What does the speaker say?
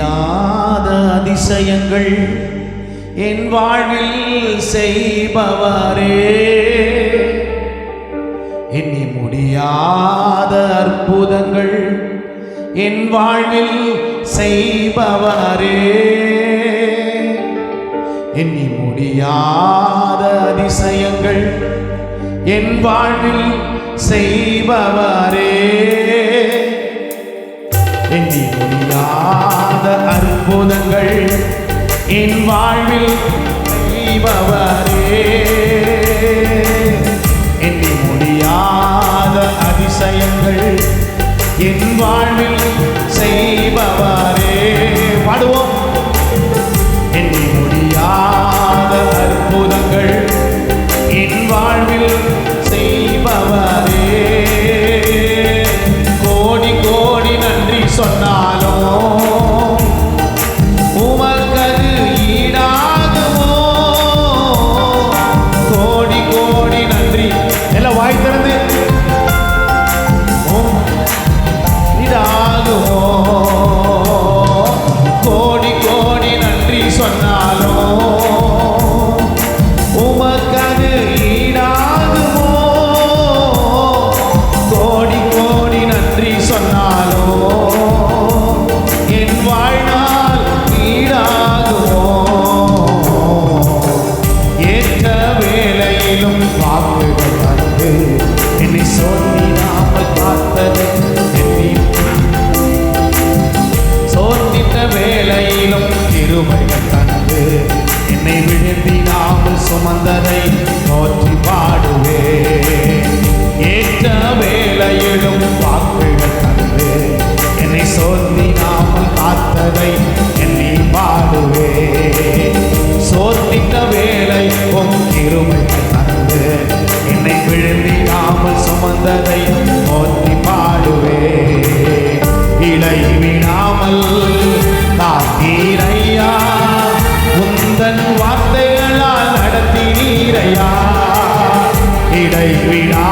முடியாத அதிசயங்கள் என் வாழ்வில் செய்பவரே, எண்ணி முடியாத அற்புதங்கள் என் வாழ்வில் செய்பவரே, எண்ணி முடியாத அதிசயங்கள் என் வாழ்வில் செய்பவரே, எண்ணி முடியாத அற்புதங்கள் என் வாழ்வில் செய்பவரே, எண்ணி முடியாத அதிசயங்கள் என் வாழ்வில் செய்பவரே. பாடுவோம். எண்ணி முடியாத அற்புதங்கள் என் வாழ்வில் செய்பவரே, கோடி கோடி நன்றி சொன்னாலும் உமக்கது ஈடாகுமோ? கோடி கோடி நன்றி. எல்லாம் வாய் திறந்து ஈடாகுமோ? கோடி கோடி நன்றி சொன்னாலும் உமக்கது ஈடாகுமோ? கோடி கோடி நன்றி சொன்னாலும் என் வாழ்நாள் ஈடாகுமோ? ஏற்ற வேளையிலும் வாக்குகள் தந்து என்னை சோதிடாமல் காத்தது, சோதித்த வேளையிலும் கிருபைகள் தந்து என்னை விழுந்திடாமல் சுமந்ததை போற்றி பாடுவே. ஏற்ற வேளையிலும் வாக்குகள் தந்து என்னை சோதிடாமல் காத்ததை எண்ணி பாடுவே. சோதித்த வேளை கிருபைகள் தந்து என்னை விழுந்திடாமல் சுமந்ததை போற்றி பாடுவே. இலை விடாமல் காத்தீரையா, உந்தன் வார்த்தைகளால் நடத்தினீரையா. இடை விடா